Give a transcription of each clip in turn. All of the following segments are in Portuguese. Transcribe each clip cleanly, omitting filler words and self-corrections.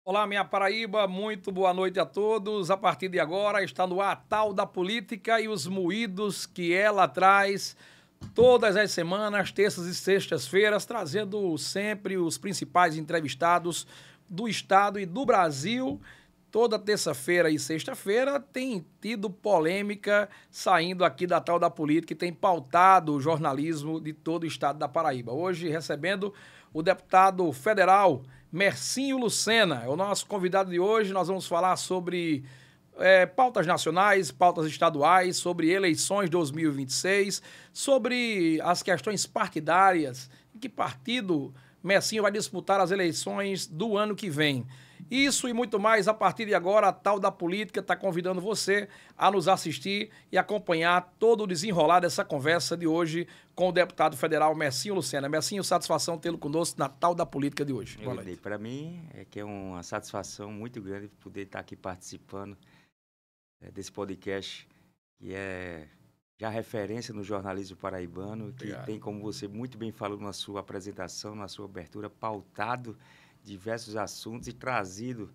Olá, minha Paraíba, muito boa noite a todos. A partir de agora está no ar a Tal da Política e os moídos que ela traz todas as semanas, terças e sextas-feiras, trazendo sempre os principais entrevistados do estado e do Brasil. Toda terça-feira e sexta-feira tem tido polêmica saindo aqui da Tal da Política e tem pautado o jornalismo de todo o estado da Paraíba. Hoje recebendo o deputado federal Mercinho Lucena, é o nosso convidado de hoje. Nós vamos falar sobre pautas nacionais, pautas estaduais, sobre eleições 2026, sobre as questões partidárias, em que partido Mercinho vai disputar as eleições do ano que vem. Isso e muito mais a partir de agora. A Tal da Política está convidando você a nos assistir e acompanhar todo o desenrolar dessa conversa de hoje com o deputado federal Mercinho Lucena. Mercinho, satisfação tê-lo conosco na Tal da Política de hoje. Boa noite. Para mim é uma satisfação muito grande poder estar aqui participando desse podcast, que é já referência no jornalismo paraibano, que Obrigado. tem, como você muito bem falou na sua apresentação, na sua abertura, pautado diversos assuntos e trazido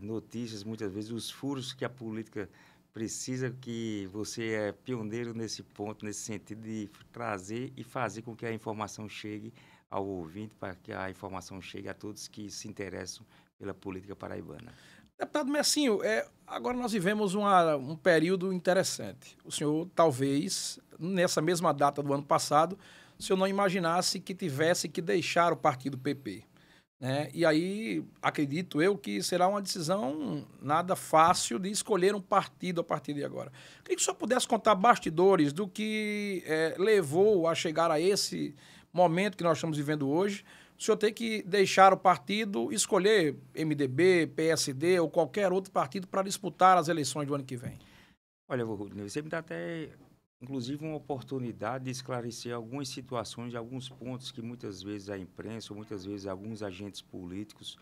notícias, muitas vezes, os furos que a política precisa, que você é pioneiro nesse ponto, nesse sentido de trazer e fazer com que a informação chegue ao ouvinte, para que a informação chegue a todos que se interessam pela política paraibana. Deputado Messinho, agora nós vivemos um período interessante. O senhor, talvez, nessa mesma data do ano passado, o senhor não imaginasse que tivesse que deixar o partido PP. Né? E aí, acredito eu que será uma decisão nada fácil de escolher um partido a partir de agora. Queria que o senhor pudesse contar bastidores do que levou a chegar a esse momento que nós estamos vivendo hoje. O senhor tem que deixar o partido, escolher MDB, PSD ou qualquer outro partido para disputar as eleições do ano que vem. Olha, Rudney, você me dá até, inclusive, uma oportunidade de esclarecer algumas situações, alguns pontos que muitas vezes a imprensa, ou muitas vezes alguns agentes políticos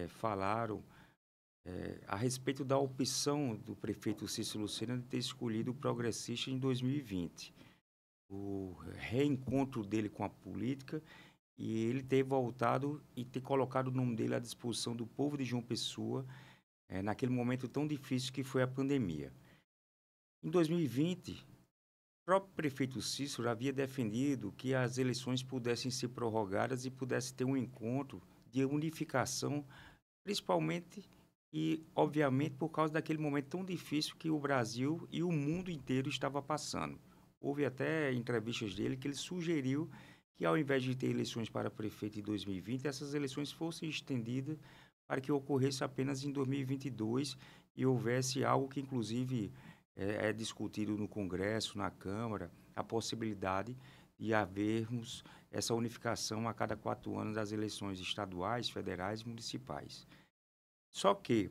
falaram a respeito da opção do prefeito Cícero Lucena de ter escolhido o progressista em 2020. O reencontro dele com a política e ele ter voltado e ter colocado o nome dele à disposição do povo de João Pessoa naquele momento tão difícil que foi a pandemia. Em 2020, o próprio prefeito Cícero havia defendido que as eleições pudessem ser prorrogadas e pudesse ter um encontro de unificação, principalmente e, obviamente, por causa daquele momento tão difícil que o Brasil e o mundo inteiro estava passando. Houve até entrevistas dele que ele sugeriu que, ao invés de ter eleições para prefeito em 2020, essas eleições fossem estendidas para que ocorresse apenas em 2022 e houvesse algo que, inclusive, é discutido no Congresso, na Câmara, a possibilidade de havermos essa unificação a cada 4 anos das eleições estaduais, federais e municipais. Só que,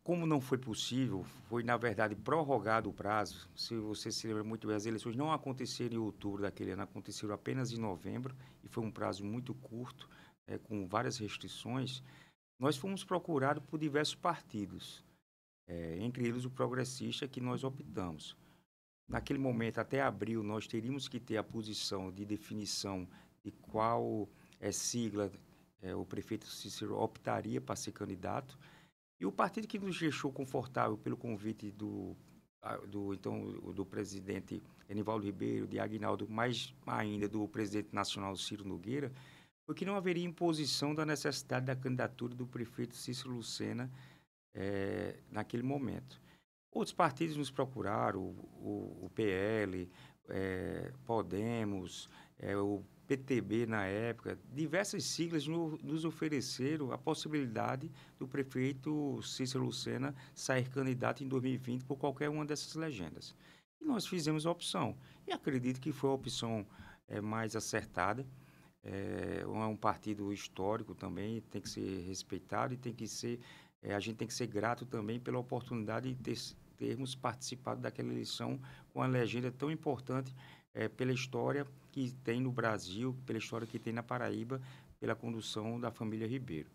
como não foi possível, foi, na verdade, prorrogado o prazo. Se você se lembra muito bem, as eleições não aconteceram em outubro daquele ano, aconteceram apenas em novembro, e foi um prazo muito curto, com várias restrições. Nós fomos procurados por diversos partidos, entre eles o progressista, que nós optamos. Naquele momento, até abril, nós teríamos que ter a posição de definição de qual sigla o prefeito Cícero optaria para ser candidato. E o partido que nos deixou confortável pelo convite do presidente Enivaldo Ribeiro, de Aguinaldo, mais ainda do presidente nacional Ciro Nogueira, foi que não haveria imposição da necessidade da candidatura do prefeito Cícero Lucena naquele momento. Outros partidos nos procuraram, o PL, Podemos, o PTB na época, diversas siglas nos ofereceram a possibilidade do prefeito Cícero Lucena sair candidato em 2020 por qualquer uma dessas legendas. E nós fizemos a opção. E acredito que foi a opção mais acertada. É um partido histórico também, tem que ser respeitado e tem que ser, a gente tem que ser grato também pela oportunidade de termos participado daquela eleição com uma legenda tão importante pela história que tem no Brasil, pela história que tem na Paraíba, pela condução da família Ribeiro.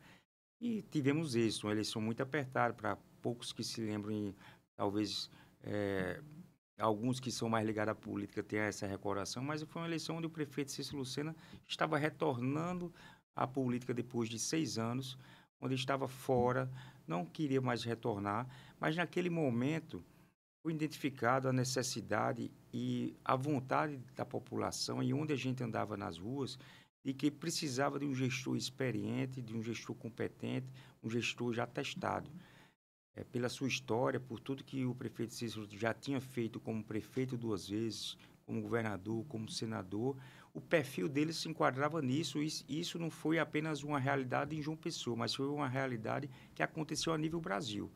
E tivemos isso, uma eleição muito apertada, para poucos que se lembram, talvez alguns que são mais ligados à política tenham essa recordação, mas foi uma eleição onde o prefeito Cícero Lucena estava retornando à política depois de 6 anos, onde estava fora, não queria mais retornar, mas naquele momento foi identificado a necessidade e a vontade da população, e onde a gente andava nas ruas, de que precisava de um gestor experiente, de um gestor competente, um gestor já testado. Pela sua história, por tudo que o prefeito Cícero já tinha feito como prefeito 2 vezes, como governador, como senador, o perfil dele se enquadrava nisso, e isso não foi apenas uma realidade em João Pessoa, mas foi uma realidade que aconteceu a nível Brasil.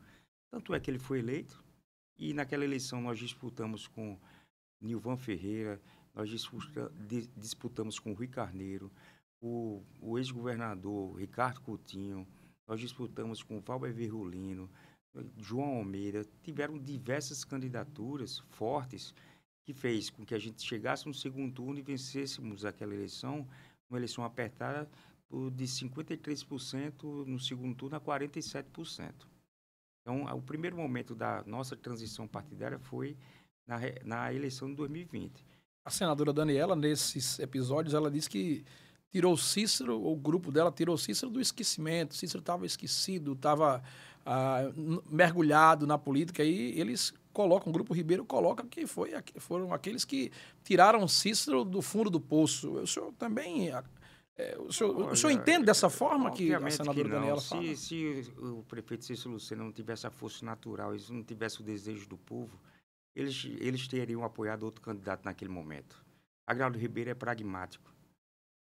Tanto é que ele foi eleito, e naquela eleição nós disputamos com Nilvan Ferreira, nós disputamos com Rui Carneiro, o ex-governador Ricardo Coutinho, nós disputamos com Valber Virgulino, João Almeida. Tiveram diversas candidaturas fortes que fez com que a gente chegasse no segundo turno e vencêssemos aquela eleição, uma eleição apertada de 53% no segundo turno a 47%. Então, o primeiro momento da nossa transição partidária foi na eleição de 2020. A senadora Daniela, nesses episódios, ela disse que tirou o Cícero, o grupo dela tirou o Cícero do esquecimento. O Cícero estava esquecido, estava mergulhado na política, e eles colocam, o Grupo Ribeiro coloca que foram aqueles que tiraram o Cícero do fundo do poço. O senhor também... o senhor entende dessa forma que a senadora Daniela fala? Se o prefeito Cícero Lucena não tivesse a força natural, e não tivesse o desejo do povo, eles teriam apoiado outro candidato naquele momento. Aguinaldo Ribeiro é pragmático.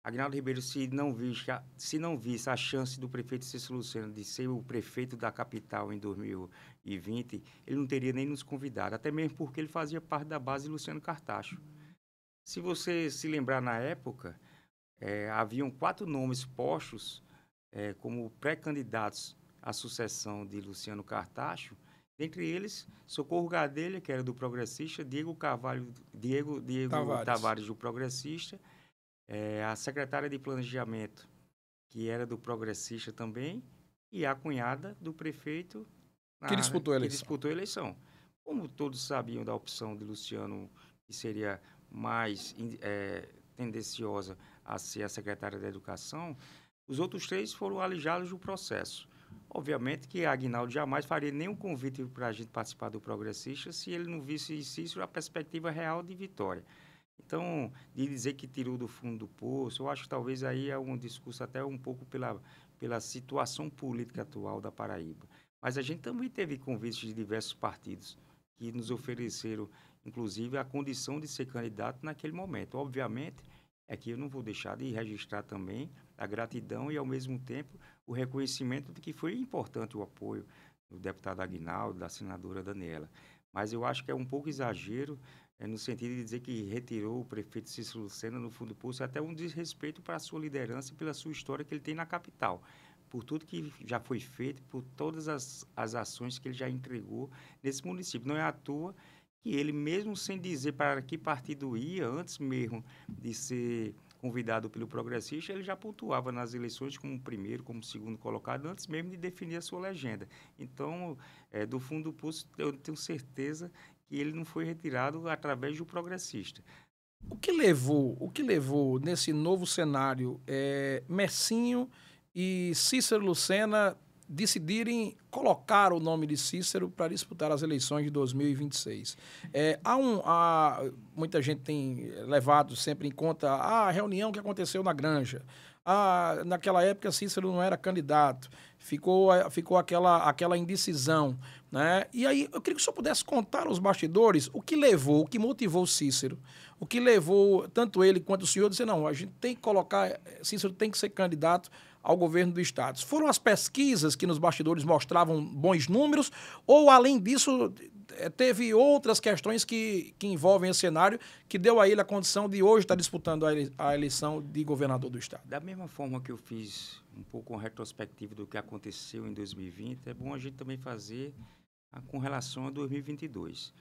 Aguinaldo Ribeiro, se não visse a chance do prefeito Cícero Lucena de ser o prefeito da capital em 2020, ele não teria nem nos convidado, até mesmo porque ele fazia parte da base de Luciano Cartacho. Se você se lembrar, na época, haviam 4 nomes postos como pré-candidatos à sucessão de Luciano Cartacho. Dentre eles, Socorro Gadelha, que era do Progressista, Diego Tavares, do Progressista, a secretária de Planejamento, que era do Progressista também, e a cunhada do prefeito que disputou a eleição. Como todos sabiam da opção de Luciano, que seria mais tendenciosa a ser a secretária da Educação, os outros 3 foram alijados do processo. Obviamente que Aguinaldo jamais faria nenhum convite para a gente participar do Progressista se ele não visse em Cícero a perspectiva real de vitória. Então, de dizer que tirou do fundo do poço, eu acho que talvez aí é um discurso até um pouco pela situação política atual da Paraíba. Mas a gente também teve convites de diversos partidos que nos ofereceram, inclusive, a condição de ser candidato naquele momento. Obviamente, que eu não vou deixar de registrar também a gratidão e, ao mesmo tempo, o reconhecimento de que foi importante o apoio do deputado Aguinaldo, da senadora Daniela. Mas eu acho que é um pouco exagero, no sentido de dizer que retirou o prefeito Cícero Lucena no fundo do poço, até um desrespeito para a sua liderança e pela sua história que ele tem na capital, por tudo que já foi feito, por todas as ações que ele já entregou nesse município. Não é à toa que ele, mesmo sem dizer para que partido ia, antes mesmo de ser convidado pelo Progressista, ele já pontuava nas eleições como primeiro, como segundo colocado, antes mesmo de definir a sua legenda. Então, do fundo do poço, eu tenho certeza que ele não foi retirado através do Progressista. O que levou nesse novo cenário Messinho e Cícero Lucena decidirem colocar o nome de Cícero para disputar as eleições de 2026. Muita gente tem levado sempre em conta a reunião que aconteceu na Granja. Naquela época, Cícero não era candidato. Ficou aquela indecisão, né? E aí, eu queria que o senhor pudesse contar aos bastidores o que motivou Cícero, o que levou tanto ele quanto o senhor a dizer, não, a gente tem que colocar, Cícero tem que ser candidato ao governo do Estado. Foram as pesquisas que nos bastidores mostravam bons números, ou, além disso, teve outras questões que envolvem esse cenário, que deu a ele a condição de hoje estar disputando a eleição de governador do Estado? Da mesma forma que eu fiz um pouco uma retrospectiva do que aconteceu em 2020, é bom a gente também fazer com relação a 2022.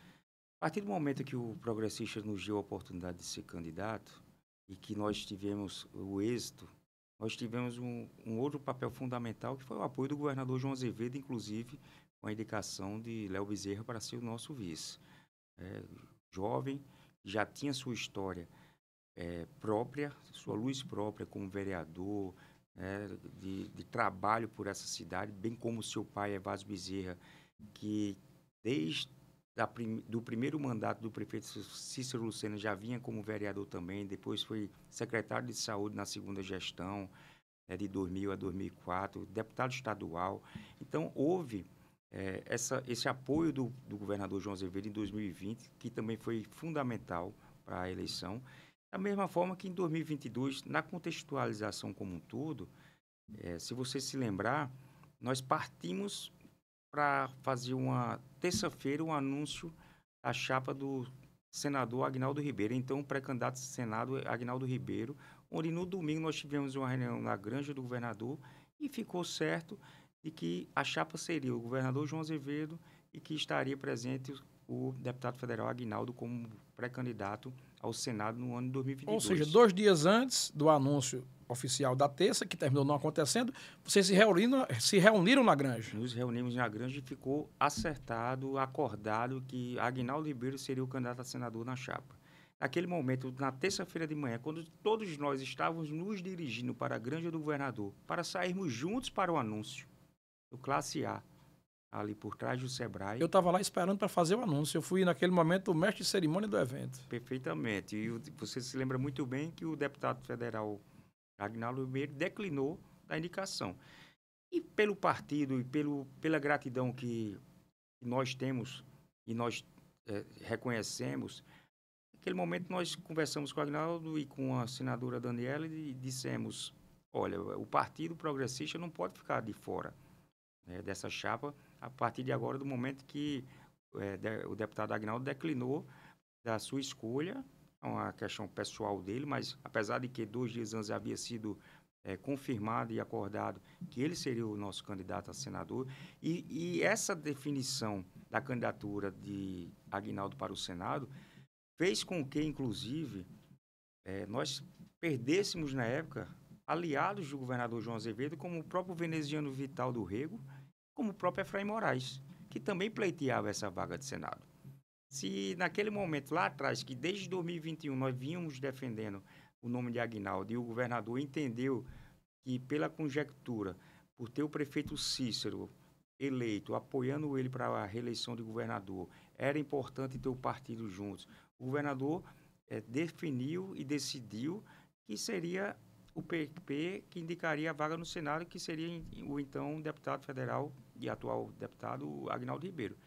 A partir do momento que o Progressista nos deu a oportunidade de ser candidato e que nós tivemos o êxito, nós tivemos um outro papel fundamental, que foi o apoio do governador João Azevedo, inclusive com a indicação de Léo Bezerra para ser o nosso vice. Jovem, já tinha sua história própria, sua luz própria como vereador, né, de trabalho por essa cidade, bem como o seu pai, Evásio Bezerra, que desde do primeiro mandato do prefeito Cícero Lucena já vinha como vereador também, depois foi secretário de saúde na segunda gestão, de 2000 a 2004, deputado estadual. Então, houve esse apoio do governador João Azevedo em 2020, que também foi fundamental para a eleição. Da mesma forma que em 2022, na contextualização como um todo, se você se lembrar, nós partimos para fazer uma terça-feira um anúncio da chapa do senador Agnaldo Ribeiro, então pré-candidato ao Senado Agnaldo Ribeiro, onde no domingo nós tivemos uma reunião na Granja do Governador e ficou certo de que a chapa seria o governador João Azevedo e que estaria presente o deputado federal Agnaldo como pré-candidato ao Senado no ano de 2022. Ou seja, 2 dias antes do anúncio oficial da terça, que terminou não acontecendo, vocês se reuniram na Granja? Nos reunimos na Granja e ficou acertado, acordado que Agnaldo Ribeiro seria o candidato a senador na chapa. Naquele momento, na terça-feira de manhã, quando todos nós estávamos nos dirigindo para a Granja do Governador, para sairmos juntos para o anúncio do Classe A, ali por trás do Sebrae. Eu estava lá esperando para fazer o anúncio. Eu fui, naquele momento, o mestre de cerimônia do evento. Perfeitamente. E você se lembra muito bem que o deputado federal Agnaldo Ribeiro declinou da indicação. E pelo partido e pela gratidão que nós temos e nós reconhecemos, naquele momento nós conversamos com o Agnaldo e com a senadora Daniela e dissemos, olha, o Partido Progressista não pode ficar de fora dessa chapa a partir de agora, do momento que o deputado Agnaldo declinou da sua escolha, é uma questão pessoal dele, mas apesar de que 2 dias antes havia sido confirmado e acordado que ele seria o nosso candidato a senador, e essa definição da candidatura de Agnaldo para o Senado fez com que, inclusive, nós perdêssemos, na época, aliados do governador João Azevedo, como o próprio veneziano Vital do Rego, como o próprio Efraim Moraes, que também pleiteava essa vaga de Senado. Se naquele momento, lá atrás, que desde 2021 nós vínhamos defendendo o nome de Agnaldo e o governador entendeu que, pela conjectura, por ter o prefeito Cícero eleito, apoiando ele para a reeleição de governador, era importante ter o partido juntos. O governador definiu e decidiu que seria o PP que indicaria a vaga no Senado, que seria o então deputado federal e atual deputado Agnaldo Ribeiro.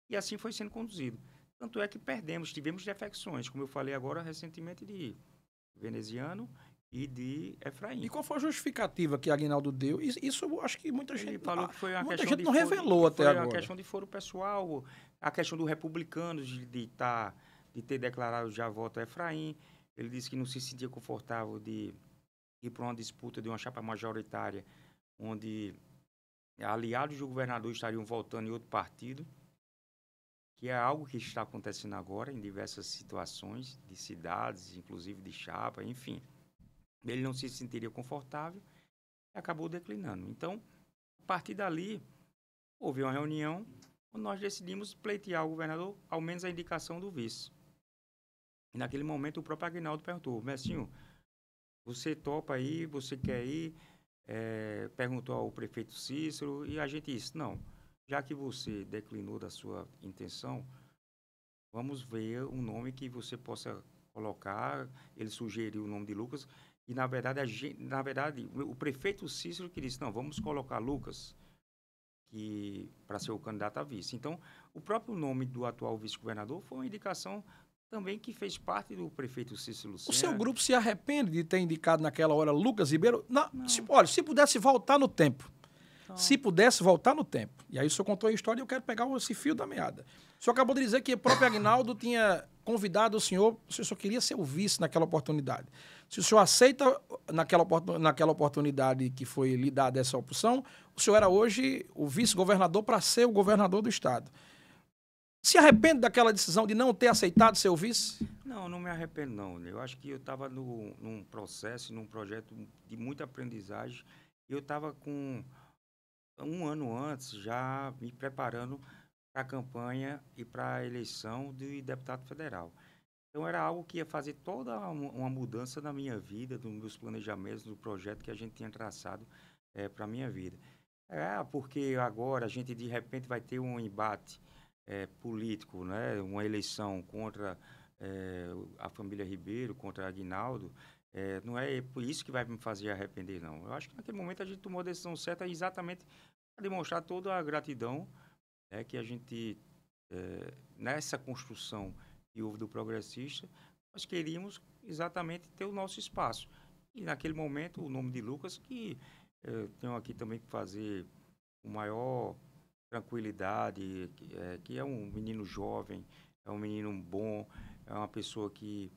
E assim foi sendo conduzido. Tanto é que perdemos, tivemos defecções, como eu falei agora recentemente, de veneziano e de Efraim. E qual foi a justificativa que Agnaldo deu? Isso eu acho que muita gente falou que foi uma muita questão gente não revelou até agora. Foi uma questão de foro pessoal, a questão do republicanos de ter declarado já voto a Efraim. Ele disse que não se sentia confortável de ir para uma disputa de uma chapa majoritária, onde aliados do governador estariam votando em outro partido, que é algo que está acontecendo agora em diversas situações de cidades, inclusive de chapa, enfim. Ele não se sentiria confortável e acabou declinando. Então, a partir dali, houve uma reunião onde nós decidimos pleitear ao governador, ao menos a indicação do vice. E naquele momento, o próprio Agnaldo perguntou, Messinho, você topa aí, você quer ir? Perguntou ao prefeito Cícero e a gente disse, não, já que você declinou da sua intenção, vamos ver um nome que você possa colocar. Ele sugeriu o nome de Lucas e, na verdade, o prefeito Cícero que disse, não, vamos colocar Lucas para ser o candidato a vice. Então, o próprio nome do atual vice-governador foi uma indicação também que fez parte do prefeito Cícero Lucena. O seu grupo se arrepende de ter indicado naquela hora Lucas Ribeiro? Não. Olha, se pudesse voltar no tempo. Não. Se pudesse voltar no tempo. E aí o senhor contou a história e eu quero pegar esse fio da meada. O senhor acabou de dizer que o próprio Agnaldo tinha convidado o senhor só queria ser o vice naquela oportunidade. Se o senhor aceita naquela oportunidade que foi lhe dada essa opção, o senhor era hoje o vice-governador para ser o governador do estado. Se arrepende daquela decisão de não ter aceitado ser o vice? Não me arrependo, não. Eu acho que eu estava num processo, num projeto de muita aprendizagem. Eu estava com 1 ano antes já me preparando para a campanha e para a eleição de deputado federal. Então, era algo que ia fazer toda uma mudança na minha vida, nos meus planejamentos, no projeto que a gente tinha traçado para a minha vida. Porque agora a gente, de repente, vai ter um embate político, né? Uma eleição contra a família Ribeiro, contra Aguinaldo. Não é por isso que vai me fazer arrepender, não. Eu acho que naquele momento a gente tomou a decisão certa exatamente para demonstrar toda a gratidão, né, que a gente, nessa construção que houve do progressista, nós queríamos exatamente ter o nosso espaço. E naquele momento, o nome de Lucas, que tenho aqui também que fazer com maior tranquilidade, que é um menino jovem, é um menino bom, é uma pessoa que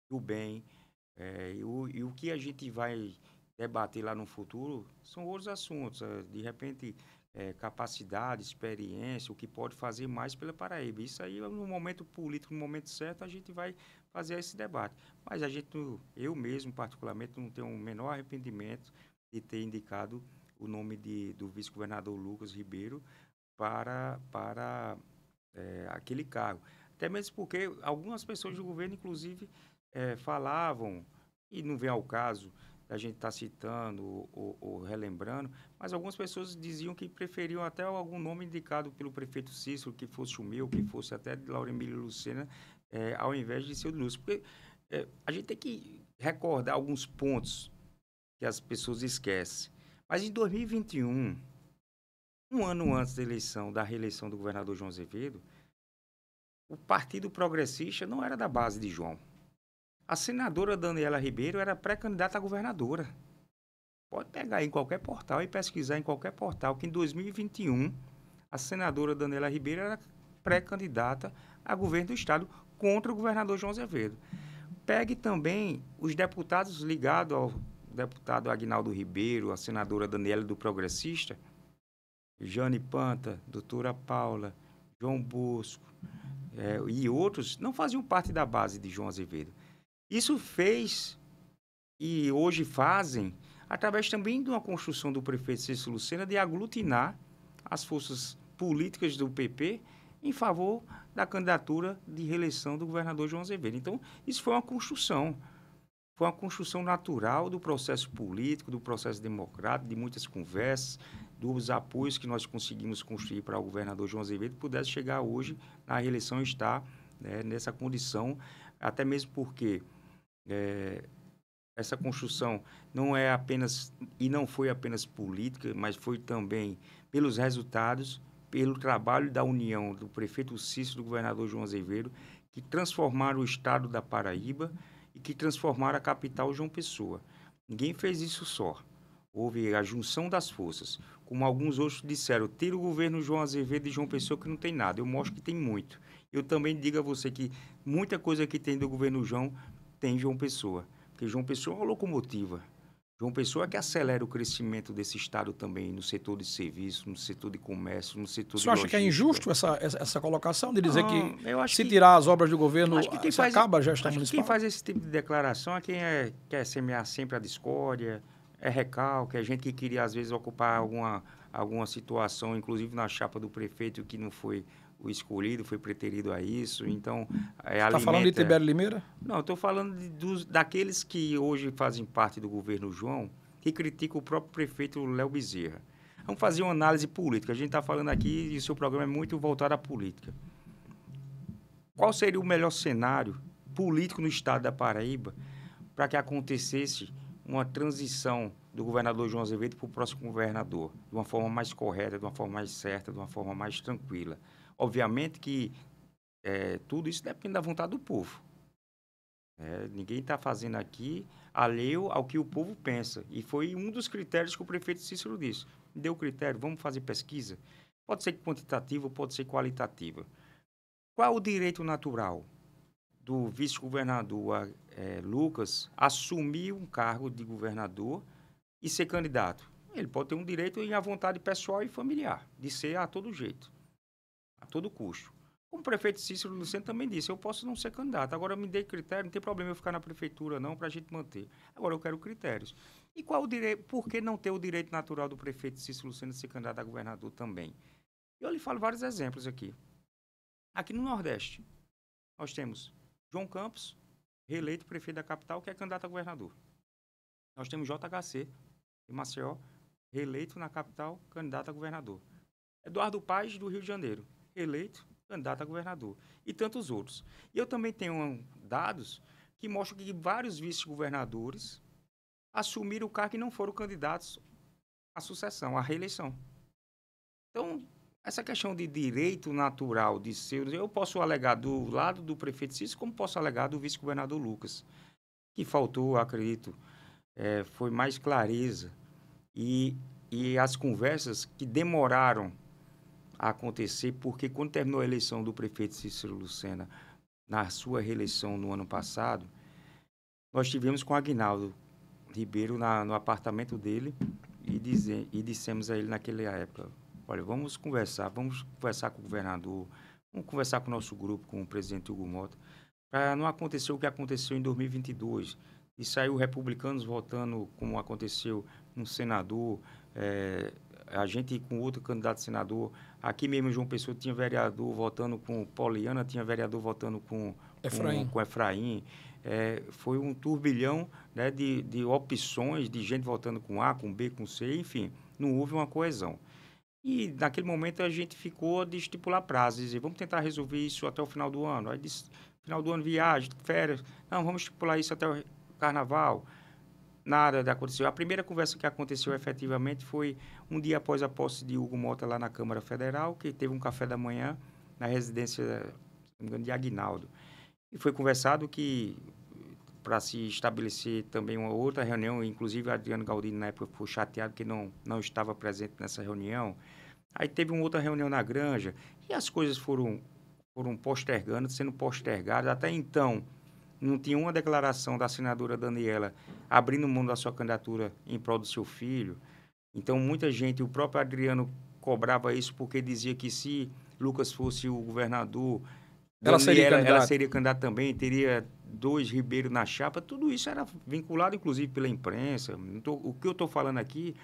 do bem. E o que a gente vai debater lá no futuro são outros assuntos. De repente, capacidade, experiência, o que pode fazer mais pela Paraíba. Isso aí, no momento político, no momento certo, a gente vai fazer esse debate. Mas eu mesmo, particularmente, não tenho o menor arrependimento de ter indicado o nome do vice-governador Lucas Ribeiro para aquele cargo. Até mesmo porque algumas pessoas do governo, inclusive, falavam, e não vem ao caso a gente estar citando ou relembrando, mas algumas pessoas diziam que preferiam até algum nome indicado pelo prefeito Cícero, que fosse o meu, que fosse até de Lauremílio Lucena, ao invés de ser o Lúcio. Porque a gente tem que recordar alguns pontos que as pessoas esquecem. Mas em 2021, um ano antes da reeleição do governador João Azevedo, o Partido Progressista não era da base de João. A senadora Daniela Ribeiro era pré-candidata a governadora. Pode pegar em qualquer portal e pesquisar em qualquer portal que em 2021 a senadora Daniela Ribeiro era pré-candidata a governo do estado contra o governador João Azevedo. Pegue também os deputados ligados ao deputado Aguinaldo Ribeiro, a senadora Daniela do Progressista, Jane Panta, doutora Paula, João Bosco e outros, não faziam parte da base de João Azevedo. Isso fez, e hoje fazem, através também de uma construção do prefeito Cícero Lucena de aglutinar as forças políticas do PP em favor da candidatura de reeleição do governador João Azevedo. Então, isso foi uma construção. Foi uma construção natural do processo político, do processo democrático, de muitas conversas, dos apoios que nós conseguimos construir para o governador João Azevedo pudesse chegar hoje na reeleição e estar nessa condição, até mesmo porque essa construção não é apenas e não foi apenas política, mas foi também pelos resultados, pelo trabalho da união do prefeito Cícero e do governador João Azevedo, que transformaram o estado da Paraíba e que transformaram a capital João Pessoa. Ninguém fez isso só. Houve a junção das forças. Como alguns outros disseram, tira o governo João Azevedo e João Pessoa que não tem nada. Eu mostro que tem muito. Eu também digo a você que muita coisa que tem do governo João tem João Pessoa. Porque João Pessoa é uma locomotiva. João Pessoa é que acelera o crescimento desse estado também no setor de serviço, no setor de comércio, no setor de logística. Você acha que é injusto essa colocação de dizer que se que, tirar as obras do governo, se acaba a gestão municipal? Quem faz esse tipo de declaração é quem quer semear sempre a discórdia, é recalque, é gente que queria, às vezes, ocupar alguma situação, inclusive na chapa do prefeito, que não foi o escolhido, foi preterido a isso. Então, está falando de Tibério Limeira? Não, estou falando daqueles que hoje fazem parte do governo João, que criticam o próprio prefeito Léo Bezerra. Vamos fazer uma análise política. A gente está falando aqui e o seu programa é muito voltado à política. Qual seria o melhor cenário político no estado da Paraíba para que acontecesse uma transição do governador João Azevedo para o próximo governador, de uma forma mais correta, de uma forma mais certa, de uma forma mais tranquila? Obviamente que tudo isso depende da vontade do povo. Ninguém está fazendo aqui alheio ao que o povo pensa. E foi um dos critérios que o prefeito Cícero disse. Deu critério, vamos fazer pesquisa. Pode ser quantitativa, pode ser qualitativa. Qual o direito natural do vice-governador Lucas assumir um cargo de governador e ser candidato? Ele pode ter um direito em a vontade pessoal e familiar, de ser a todo jeito, a todo custo. Como o prefeito Cícero Lucena também disse, eu posso não ser candidato. Agora me dê critério, não tem problema eu ficar na prefeitura não, para a gente manter. Agora eu quero critérios. E qual o direito, por que não ter o direito natural do prefeito Cícero Lucena de ser candidato a governador também? Eu lhe falo vários exemplos aqui. Aqui no Nordeste, nós temos João Campos, reeleito prefeito da capital, que é candidato a governador. Nós temos JHC, de Maceió, reeleito na capital, candidato a governador. Eduardo Paes, do Rio de Janeiro, eleito, candidato a governador. E tantos outros. E eu também tenho dados que mostram que vários vice-governadores assumiram o cargo e não foram candidatos à sucessão, à reeleição. Então, essa questão de direito natural de ser... Eu posso alegar do lado do prefeito Cícero, como posso alegar do vice-governador Lucas, que faltou, acredito, foi mais clareza. E as conversas que demoraram a acontecer, porque quando terminou a eleição do prefeito Cícero Lucena, na sua reeleição no ano passado, nós tivemos com o Aguinaldo Ribeiro no apartamento dele e dissemos a ele naquela época, olha, vamos conversar com o governador, vamos conversar com o nosso grupo, com o presidente Hugo Mota, para não acontecer o que aconteceu em 2022, e saiu republicanos votando como aconteceu no senador, a gente com outro candidato a senador, aqui mesmo em João Pessoa tinha vereador votando com Poliana, tinha vereador votando com Efraim. Foi um turbilhão, né, de opções, de gente votando com A, com B, com C, enfim, não houve uma coesão. E naquele momento a gente ficou de estipular prazos, dizer, vamos tentar resolver isso até o final do ano. Aí disse, final do ano, viagem, férias, não, vamos estipular isso até o carnaval. Nada aconteceu. A primeira conversa que aconteceu efetivamente foi um dia após a posse de Hugo Mota lá na Câmara Federal, que teve um café da manhã na residência, se não me engano, de Aguinaldo. E foi conversado que, para se estabelecer também uma outra reunião, inclusive Adriano Galdino na época ficou chateado que não estava presente nessa reunião. Aí teve uma outra reunião na Granja e as coisas foram postergando, sendo postergadas. Até então, não tinha uma declaração da senadora Daniela abrindo mão da sua candidatura em prol do seu filho. Então, muita gente, o próprio Adriano cobrava isso porque dizia que se Lucas fosse o governador, ela seria candidata também, teria 2 Ribeiro na chapa. Tudo isso era vinculado, inclusive, pela imprensa. O que eu estou falando aqui,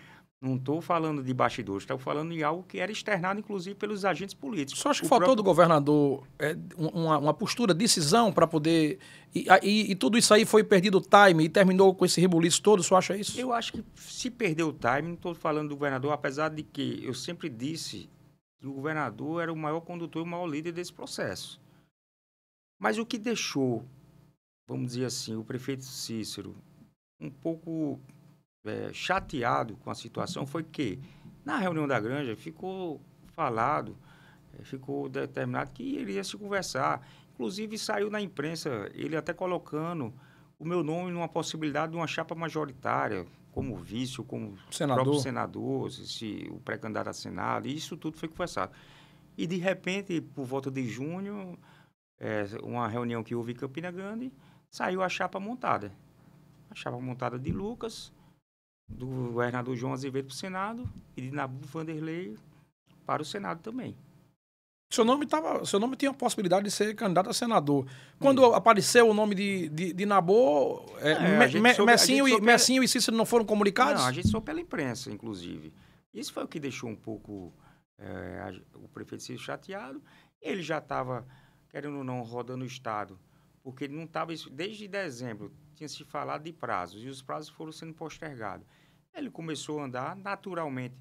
não estou falando de bastidores, estou falando em algo que era externado, inclusive, pelos agentes políticos. Só acho que faltou do governador uma postura, decisão para poder... E tudo isso aí foi perdido o time e terminou com esse rebuliço todo, só acha isso? Eu acho que se perdeu o time, não estou falando do governador, apesar de que eu sempre disse que o governador era o maior condutor e o maior líder desse processo. Mas o que deixou, vamos dizer assim, o prefeito Cícero um pouco chateado com a situação foi que, na reunião da Granja, ficou falado, ficou determinado que iria se conversar. Inclusive, saiu na imprensa, ele até colocando o meu nome numa possibilidade de uma chapa majoritária, como vice, ou como próprio senador, se o pré-candidato a Senado, e isso tudo foi conversado. E, de repente, por volta de junho, uma reunião que houve em Campina Grande, saiu a chapa montada. A chapa montada de Lucas, do governador João Azevedo para o Senado e de Nabu Vanderlei para o Senado também. Seu nome tinha a possibilidade de ser candidato a senador. Quando apareceu o nome de Nabu, Messinho e Cícero não foram comunicados? Não, a gente soube pela imprensa, inclusive. Isso foi o que deixou um pouco o prefeito Cícero chateado. Ele já estava, querendo ou não, rodando o Estado, porque ele não estava... Desde dezembro tinha se falado de prazos, e os prazos foram sendo postergados. Ele começou a andar naturalmente,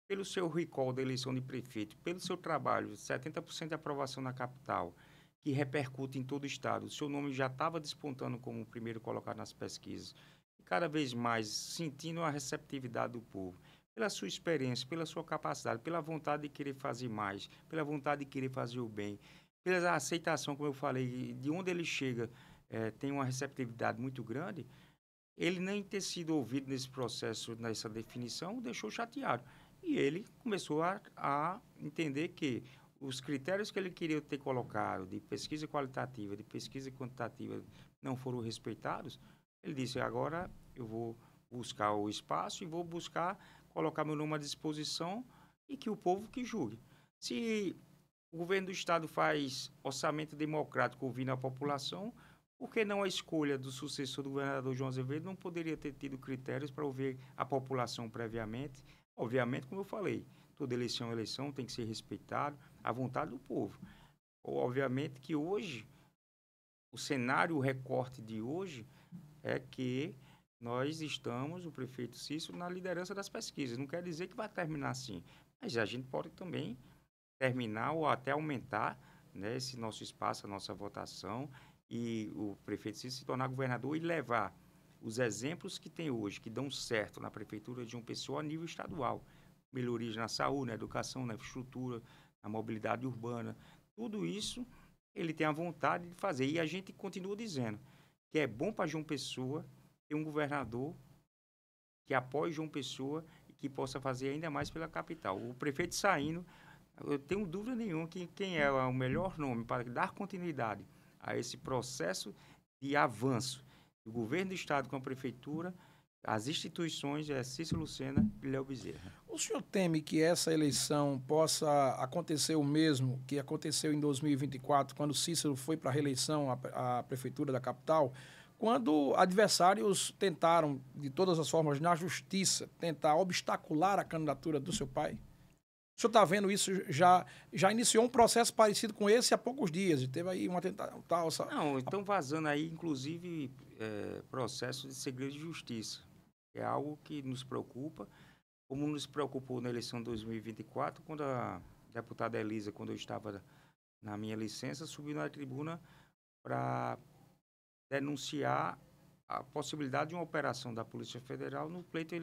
pelo seu recall da eleição de prefeito, pelo seu trabalho, 70% de aprovação na capital, que repercute em todo o Estado. O seu nome já estava despontando como o primeiro colocado nas pesquisas. E cada vez mais sentindo a receptividade do povo, pela sua experiência, pela sua capacidade, pela vontade de querer fazer mais, pela vontade de querer fazer o bem, pela aceitação, como eu falei, de onde ele chega, tem uma receptividade muito grande. Ele nem ter sido ouvido nesse processo, nessa definição, o deixou chateado. E ele começou a entender que os critérios que ele queria ter colocado de pesquisa qualitativa, de pesquisa quantitativa, não foram respeitados. Ele disse, agora eu vou buscar o espaço e vou buscar colocar meu nome à disposição e que o povo que julgue. Se o governo do Estado faz orçamento democrático ouvindo a população, por que não a escolha do sucessor do governador João Azevedo não poderia ter tido critérios para ouvir a população previamente? Obviamente, como eu falei, toda eleição é eleição, tem que ser respeitado a vontade do povo. Obviamente que hoje o cenário, o recorte de hoje é que nós estamos, o prefeito Cícero, na liderança das pesquisas. Não quer dizer que vai terminar assim, mas a gente pode também terminar ou até aumentar, né, esse nosso espaço, a nossa votação, e o prefeito Cícero se tornar governador e levar os exemplos que tem hoje, que dão certo na prefeitura de João Pessoa a nível estadual. Melhorias na saúde, na educação, na infraestrutura, na mobilidade urbana. Tudo isso ele tem a vontade de fazer. E a gente continua dizendo que é bom para João Pessoa ter um governador que apoie João Pessoa e que possa fazer ainda mais pela capital. O prefeito saindo, eu tenho dúvida nenhuma que quem é o melhor nome para dar continuidade a esse processo de avanço do governo do estado com a prefeitura, as instituições, é Cícero Lucena e Léo Bezerra. O senhor teme que essa eleição possa acontecer o mesmo que aconteceu em 2024, quando Cícero foi para a reeleição à prefeitura da capital, quando adversários tentaram, de todas as formas, na justiça, tentar obstacular a candidatura do seu pai? O senhor está vendo isso, já iniciou um processo parecido com esse há poucos dias, e teve aí uma tentativa. Não, estão vazando aí, inclusive, processo de segredo de justiça. É algo que nos preocupa, como nos preocupou na eleição de 2024, quando a deputada Elisa, quando eu estava na minha licença, subiu na tribuna para denunciar a possibilidade de uma operação da Polícia Federal no pleito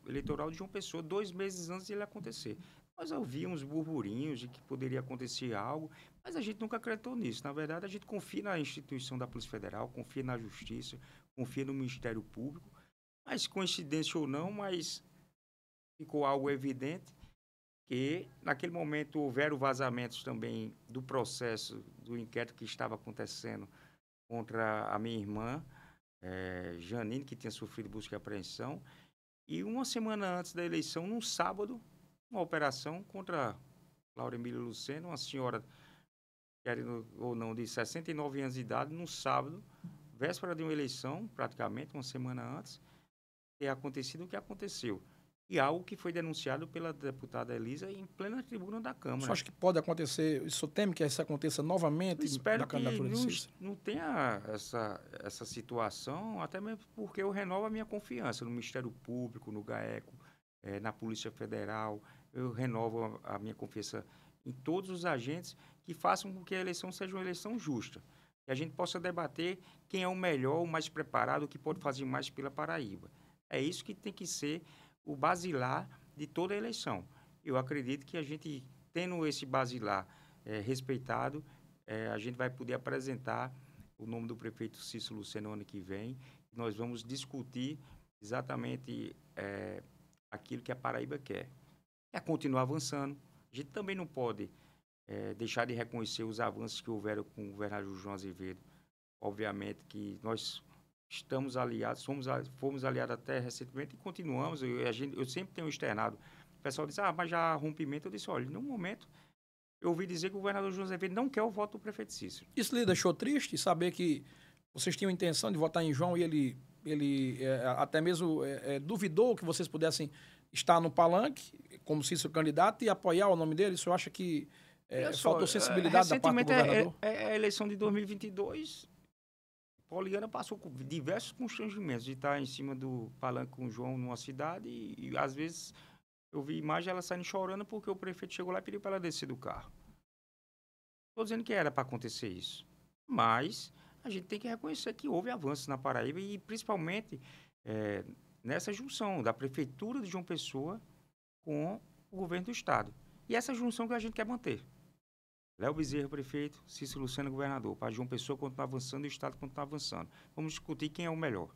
eleitoral de João Pessoa, 2 meses antes de ele acontecer. Nós ouvíamos burburinhos de que poderia acontecer algo, mas a gente nunca acreditou nisso. Na verdade, a gente confia na instituição da Polícia Federal, confia na Justiça, confia no Ministério Público, mas coincidência ou não, mas ficou algo evidente que naquele momento houveram vazamentos também do processo do inquérito que estava acontecendo contra a minha irmã, Janine, que tinha sofrido busca e apreensão, e uma semana antes da eleição, num sábado, uma operação contra Laura Emília Lucena, uma senhora, querendo ou não, de 69 anos de idade, num sábado, véspera de uma eleição, praticamente, uma semana antes, ter acontecido o que aconteceu. E algo que foi denunciado pela deputada Elisa em plena tribuna da Câmara. Você acha que pode acontecer, o senhor teme que isso aconteça novamente na candidatura de Cícero? Não tenha essa situação, até mesmo porque eu renovo a minha confiança no Ministério Público, no GAECO, na Polícia Federal, eu renovo a minha confiança em todos os agentes que façam com que a eleição seja uma eleição justa. Que a gente possa debater quem é o melhor, o mais preparado, que pode fazer mais pela Paraíba. É isso que tem que ser o basilar de toda a eleição. Eu acredito que a gente, tendo esse basilar respeitado, a gente vai poder apresentar o nome do prefeito Cícero Lucena no ano que vem. Nós vamos discutir exatamente aquilo que a Paraíba quer. É continuar avançando. A gente também não pode deixar de reconhecer os avanços que houveram com o governador João Azevedo. Obviamente que nós estamos aliados, fomos aliados até recentemente e continuamos. Eu sempre tenho externado. O pessoal diz, mas já há rompimento. Eu disse, olha, no momento, eu ouvi dizer que o governador João Azevedo não quer o voto do prefeito Cícero. Isso lhe deixou triste, saber que vocês tinham intenção de votar em João e ele até mesmo duvidou que vocês pudessem estar no palanque como Cícero candidato e apoiar o nome dele? O senhor acha que faltou sensibilidade da parte do governador? A eleição de 2022... Poliana passou com diversos constrangimentos de estar em cima do palanque com o João numa cidade e às vezes eu vi imagem ela saindo chorando porque o prefeito chegou lá e pediu para ela descer do carro. Estou dizendo que era para acontecer isso. Mas a gente tem que reconhecer que houve avanços na Paraíba e principalmente nessa junção da Prefeitura de João Pessoa com o governo do Estado. E essa junção que a gente quer manter. Léo Bezerra, prefeito, Cícero Lucena, governador. Para João Pessoa continuar avançando e o Estado continuar avançando. Vamos discutir quem é o melhor,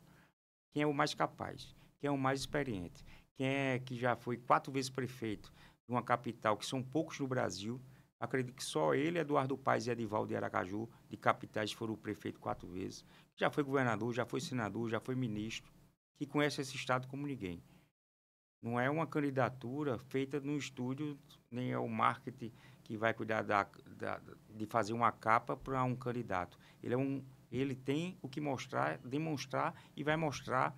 quem é o mais capaz, quem é o mais experiente, quem é que já foi 4 vezes prefeito de uma capital, que são poucos no Brasil. Acredito que só ele, Eduardo Paes e Edivaldo de Aracaju, de capitais, foram o prefeito 4 vezes. Já foi governador, já foi senador, já foi ministro, que conhece esse Estado como ninguém. Não é uma candidatura feita no estúdio, nem é o marketing que vai cuidar de fazer uma capa para um candidato. Ele tem o que demonstrar e vai mostrar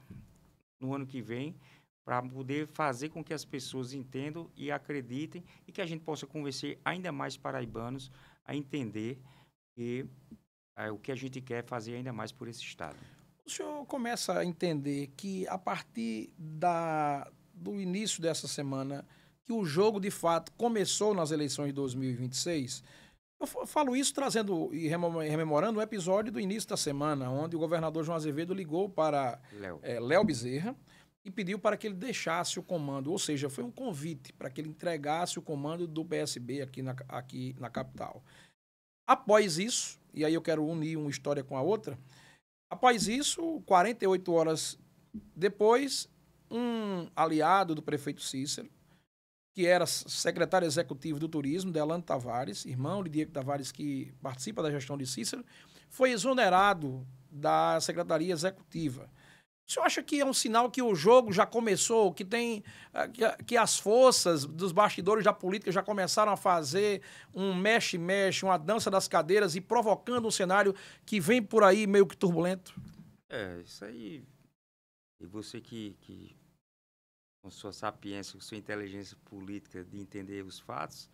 no ano que vem para poder fazer com que as pessoas entendam e acreditem e que a gente possa convencer ainda mais paraibanos a entender que o que a gente quer fazer ainda mais por esse Estado. O senhor começa a entender que, a partir do início dessa semana, que o jogo, de fato, começou nas eleições de 2026? Eu falo isso trazendo e rememorando um episódio do início da semana, onde o governador João Azevedo ligou para Léo Bezerra e pediu para que ele deixasse o comando, ou seja, foi um convite para que ele entregasse o comando do PSB aqui na capital. Após isso, e aí eu quero unir uma história com a outra, após isso, 48 horas depois, um aliado do prefeito Cícero, que era secretário executivo do Turismo, Delano Tavares, irmão de Diego Tavares, que participa da gestão de Cícero, foi exonerado da secretaria executiva. O senhor acha que é um sinal que o jogo já começou, que as forças dos bastidores da política já começaram a fazer um mexe-mexe, uma dança das cadeiras e provocando um cenário que vem por aí meio que turbulento? Isso aí. E você que com sua sapiência, com sua inteligência política de entender os fatos,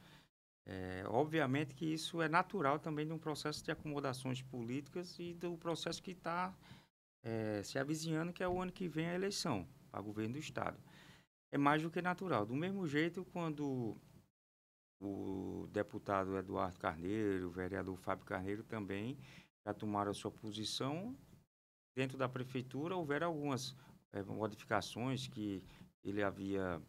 obviamente que isso é natural também de um processo de acomodações políticas e do processo que está se avizinhando, que é o ano que vem a eleição para governo do Estado. É mais do que natural. Do mesmo jeito, quando o deputado Eduardo Carneiro, o vereador Fábio Carneiro também já tomaram a sua posição, dentro da prefeitura houveram algumas modificações que ele havia,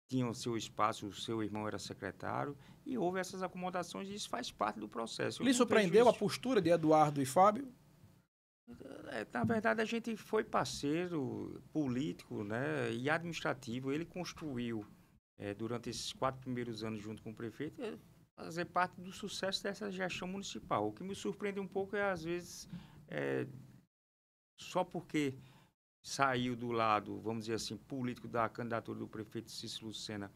tinha o seu espaço, o seu irmão era secretário, e houve essas acomodações e isso faz parte do processo. Lhe surpreendeu a postura de Eduardo e Fábio? Na verdade, a gente foi parceiro político, né, e administrativo. Ele construiu, durante esses 4 primeiros anos junto com o prefeito, fazer parte do sucesso dessa gestão municipal. O que me surpreende um pouco é, às vezes, só porque saiu do lado, vamos dizer assim, político da candidatura do prefeito Cícero Lucena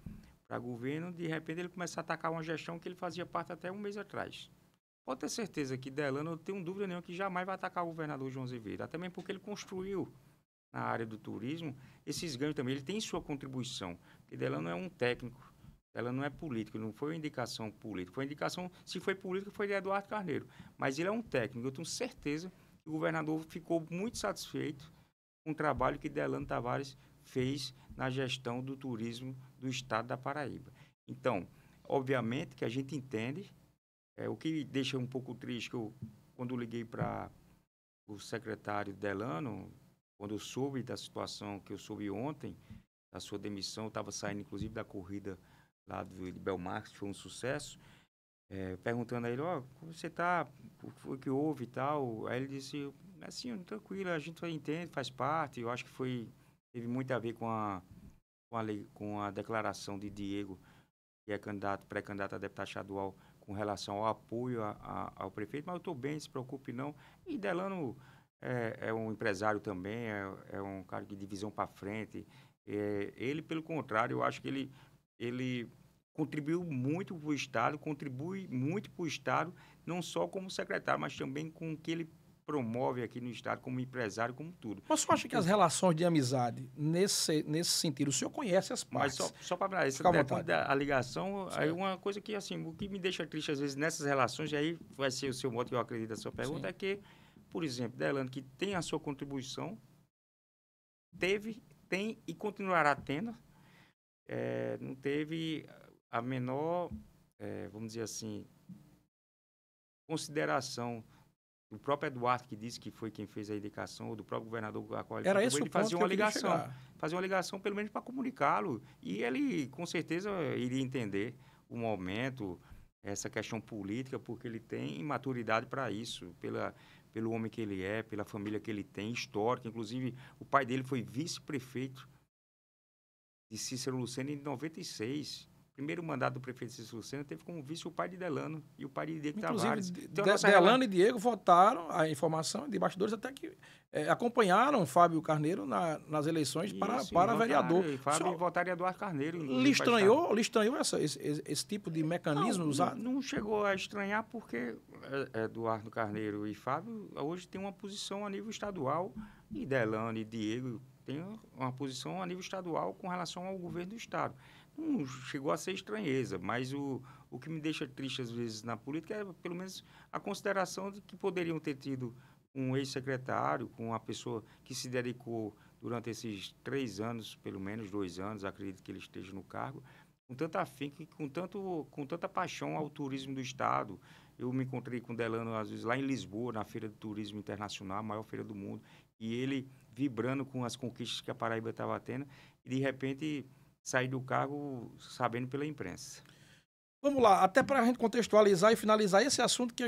para governo, de repente ele começa a atacar uma gestão que ele fazia parte até um mês atrás. Pode ter certeza que Delano, eu não tenho dúvida nenhuma que jamais vai atacar o governador João Azevedo, até mesmo porque ele construiu na área do turismo esses ganhos também, ele tem sua contribuição, porque Delano é um técnico, Delano não é político, não foi uma indicação política, foi uma indicação, se foi política, foi de Eduardo Carneiro, mas ele é um técnico, eu tenho certeza que o governador ficou muito satisfeito com o trabalho que Delano Tavares fez na gestão do turismo do estado da Paraíba. Então, obviamente que a gente entende, o que me deixa um pouco triste, que quando liguei para o secretário Delano, quando eu soube da situação que eu soube ontem, da sua demissão, eu estava saindo inclusive da corrida lá de Belmarx, que foi um sucesso, perguntando a ele, como você está, o que houve e tal. Aí ele disse, assim, tranquilo, a gente entende, faz parte, eu acho que teve muito a ver com a declaração de Diego, que é pré-candidato a deputado estadual, com relação ao apoio ao prefeito, mas eu estou bem, não se preocupe não. E Delano é um empresário também, é um cara de visão para frente. Ele, pelo contrário, eu acho que ele contribuiu muito para o Estado, contribui muito para o Estado, não só como secretário, mas também com o que ele promove aqui no Estado, como empresário, como tudo. Mas o senhor acha que as relações de amizade, nesse sentido, o senhor conhece as partes? Mas só para essa a ligação, aí uma coisa que, assim, o que me deixa triste, às vezes, nessas relações, e aí vai ser o seu modo que eu acredito da sua pergunta, sim, é que, por exemplo, Delano, que tem a sua contribuição, tem e continuará tendo, não teve a menor, vamos dizer assim, consideração do próprio Eduardo, que disse que foi quem fez a indicação, ou do próprio governador, a qual ele fazia uma ligação, pelo menos para comunicá-lo, e ele com certeza iria entender o momento, essa questão política, porque ele tem maturidade para isso, pelo homem que ele é, pela família que ele tem, histórica. Inclusive, o pai dele foi vice-prefeito de Cícero Lucena em 96. Primeiro mandato do prefeito Cícero Lucena teve como vice o pai de Delano e o pai de Diego Tavares. Então, Delano e Diego votaram a informação de bastidores, até que acompanharam Fábio Carneiro nas eleições para vereador. Fábio votaram em Eduardo Carneiro. Lhe estranhou esse tipo de mecanismo usado? Não chegou a estranhar, porque Eduardo Carneiro e Fábio hoje têm uma posição a nível estadual, e Delano e Diego tem uma posição a nível estadual com relação ao governo do Estado. Não chegou a ser estranheza, mas o que me deixa triste, às vezes, na política é, pelo menos, a consideração de que poderiam ter tido um ex-secretário, com uma pessoa que se dedicou durante esses 3 anos, pelo menos 2 anos, acredito que ele esteja no cargo, com tanta afinco e com tanta paixão ao turismo do Estado. Eu me encontrei com o Delano, às vezes, lá em Lisboa, na Feira do Turismo Internacional, a maior feira do mundo, e ele vibrando com as conquistas que a Paraíba estava tendo, e de repente sair do cargo sabendo pela imprensa. Vamos lá, até para a gente contextualizar e finalizar esse assunto que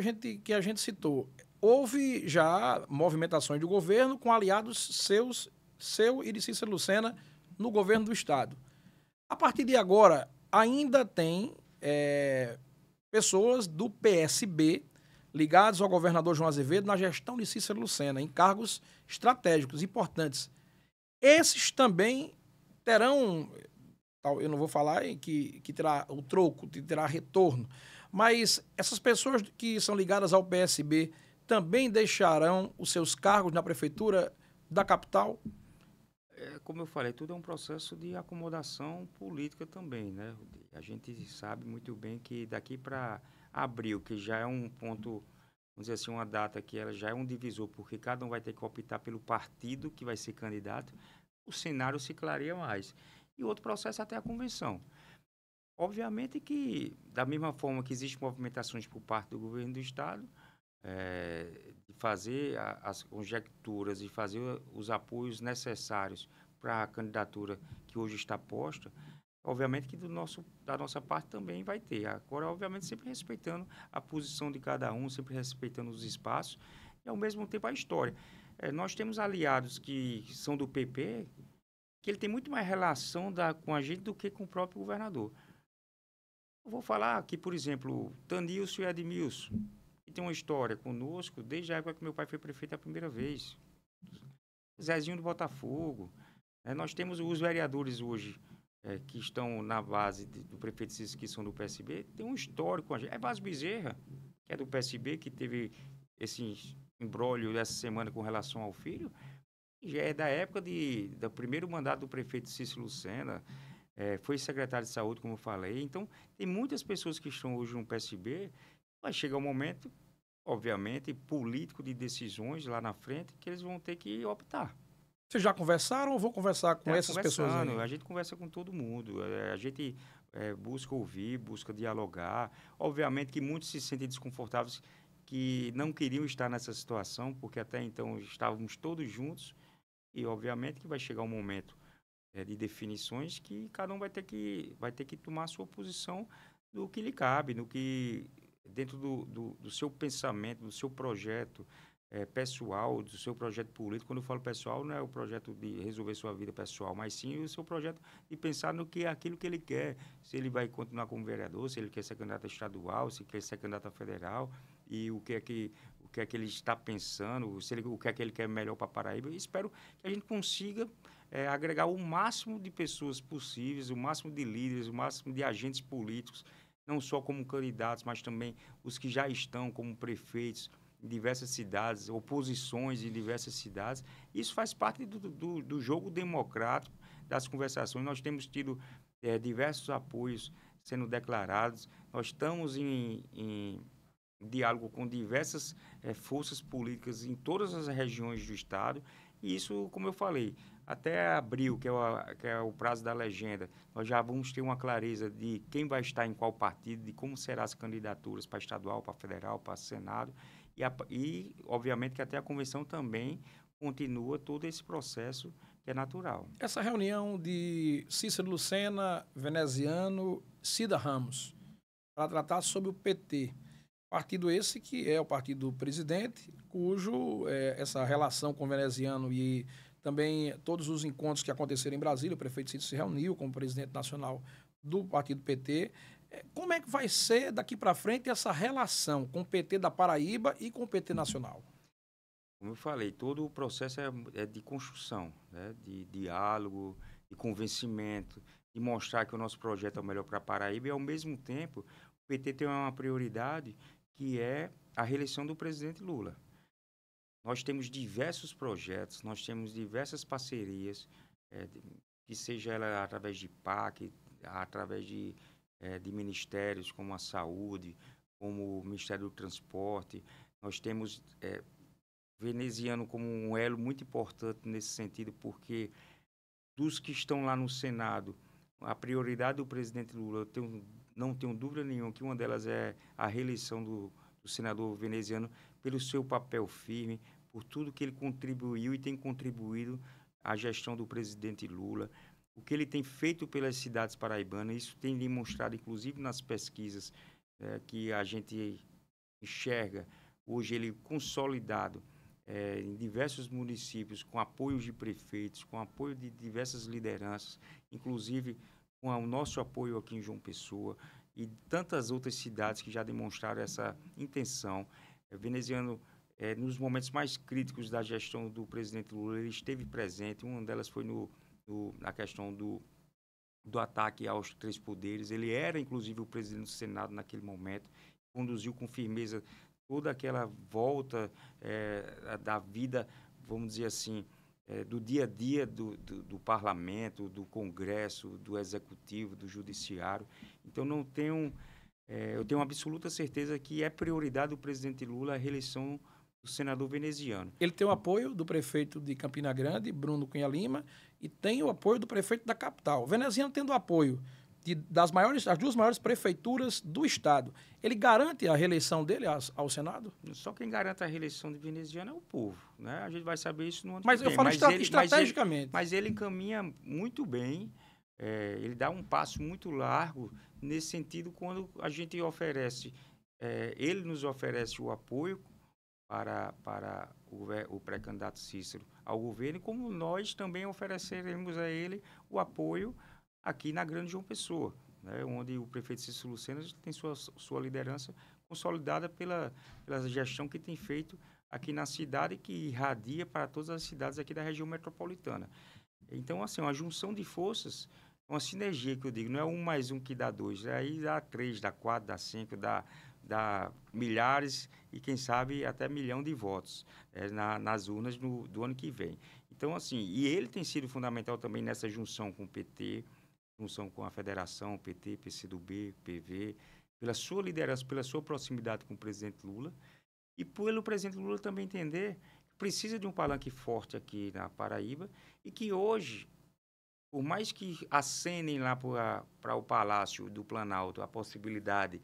a gente citou. Houve já movimentações do governo com aliados seu e de Cícero Lucena no governo do Estado. A partir de agora, ainda tem pessoas do PSB ligadas ao governador João Azevedo na gestão de Cícero Lucena, em cargos estratégicos importantes. Esses também terão, eu não vou falar em que terá o troco, que terá retorno, mas essas pessoas que são ligadas ao PSB também deixarão os seus cargos na prefeitura da capital? Como eu falei, tudo é um processo de acomodação política também, né? A gente sabe muito bem que daqui para abril, que já é um ponto, vamos dizer assim, uma data que ela já é um divisor, porque cada um vai ter que optar pelo partido que vai ser candidato, o cenário se clareia mais. E outro processo é até a convenção. Obviamente que, da mesma forma que existem movimentações por parte do governo do Estado, de fazer as conjecturas e fazer os apoios necessários para a candidatura que hoje está posta, obviamente que da nossa parte também vai ter. Agora, obviamente, sempre respeitando a posição de cada um, sempre respeitando os espaços e, ao mesmo tempo, a história. Nós temos aliados que são do PP, que ele tem muito mais relação com a gente do que com o próprio governador. Eu vou falar aqui, por exemplo, Tanilson e Edmilson, que tem uma história conosco desde a época que meu pai foi prefeito a primeira vez. Zezinho do Botafogo. Nós temos os vereadores hoje que estão na base do prefeito Cícero, que são do PSB, tem um histórico com a gente. Vaz Bezerra, que é do PSB, que teve esse imbróglio essa semana com relação ao filho, já é da época do primeiro mandato do prefeito Cícero Lucena, foi secretário de saúde, como eu falei. Então, tem muitas pessoas que estão hoje no PSB. Vai chegar um momento, obviamente, político de decisões lá na frente, que eles vão ter que optar. Vocês já conversaram ou vou conversar com essas pessoas aí? A gente conversa com todo mundo. A gente busca ouvir, busca dialogar. Obviamente que muitos se sentem desconfortáveis, que não queriam estar nessa situação, porque até então estávamos todos juntos. E, obviamente, que vai chegar um momento de definições que cada um vai ter que tomar a sua posição do que lhe cabe, dentro do seu pensamento, do seu projeto pessoal, do seu projeto político. Quando eu falo pessoal, não é o projeto de resolver sua vida pessoal, mas sim o seu projeto de pensar no que é aquilo que ele quer. Se ele vai continuar como vereador, se ele quer ser candidato a estadual, se quer ser candidato a federal, e o que é que ele está pensando, o que é que ele quer melhor para a Paraíba. Eu espero que a gente consiga agregar o máximo de pessoas possíveis, o máximo de líderes, o máximo de agentes políticos, não só como candidatos, mas também os que já estão como prefeitos em diversas cidades, oposições em diversas cidades. Isso faz parte do jogo democrático, das conversações. Nós temos tido diversos apoios sendo declarados. Nós estamos em diálogo com diversas forças políticas em todas as regiões do Estado. E isso, como eu falei, até abril, que é o prazo da legenda, nós já vamos ter uma clareza de quem vai estar em qual partido, de como serão as candidaturas para estadual, para federal, para Senado. E, obviamente, que até a convenção também continua todo esse processo que é natural. Essa reunião de Cícero Lucena, Veneziano, Cida Ramos, para tratar sobre o PT. Partido esse que é o partido do presidente, cujo essa relação com o Veneziano e também todos os encontros que aconteceram em Brasília, o prefeito Cícero se reuniu como presidente nacional do partido PT. Como é que vai ser daqui para frente essa relação com o PT da Paraíba e com o PT nacional? Como eu falei, todo o processo é de construção, né? De diálogo, de convencimento, de mostrar que o nosso projeto é o melhor para a Paraíba e, ao mesmo tempo, o PT tem uma prioridade que é a reeleição do presidente Lula. nós temos diversos projetos, nós temos diversas parcerias, que seja ela através de PAC, através de ministérios como a Saúde, como o Ministério do Transporte. Nós temos veneziano como um elo muito importante nesse sentido, porque dos que estão lá no Senado, a prioridade do presidente Lula, não tenho dúvida nenhuma que uma delas é a reeleição do senador veneziano pelo seu papel firme, por tudo que ele contribuiu e tem contribuído à gestão do presidente Lula, o que ele tem feito pelas cidades paraibanas. Isso tem demonstrado, inclusive, nas pesquisas que a gente enxerga hoje ele consolidado em diversos municípios, com apoio de prefeitos, com apoio de diversas lideranças, inclusive com o nosso apoio aqui em João Pessoa e tantas outras cidades que já demonstraram essa intenção. Veneziano, nos momentos mais críticos da gestão do presidente Lula, ele esteve presente. Uma delas foi na questão do ataque aos três poderes. Ele era, inclusive, o presidente do Senado naquele momento, conduziu com firmeza toda aquela volta da vida, vamos dizer assim, do dia a dia do parlamento, do Congresso, do Executivo, do Judiciário. Então, eu tenho absoluta certeza que é prioridade do presidente Lula a reeleição do senador veneziano. Ele tem o apoio do prefeito de Campina Grande, Bruno Cunha Lima, e tem o apoio do prefeito da capital. O veneziano tendo o apoio das duas maiores prefeituras do estado. Ele garante a reeleição dele ao Senado? Só quem garante a reeleição de veneziano é o povo, né? A gente vai saber isso no ano que vem. Mas eu falo estrategicamente. Mas ele caminha muito bem, ele dá um passo muito largo nesse sentido quando a gente oferece, ele nos oferece o apoio para o pré-candidato Cícero ao governo, como nós também ofereceremos a ele o apoio aqui na Grande João Pessoa, né, onde o prefeito Cícero Lucena tem sua liderança consolidada pela gestão que tem feito aqui na cidade, que irradia para todas as cidades aqui da região metropolitana. Então, assim, uma junção de forças, uma sinergia que eu digo, não é 1 mais 1 que dá 2, aí dá 3, dá 4, dá 5, dá milhares e, quem sabe, até 1 milhão de votos nas urnas do ano que vem. Então, assim, e ele tem sido fundamental também nessa junção com o PT, junção com a federação, PT, PCdoB, PV, pela sua liderança, pela sua proximidade com o presidente Lula, e pelo presidente Lula também entender que precisa de um palanque forte aqui na Paraíba, e que hoje, por mais que acenem lá para o Palácio do Planalto a possibilidade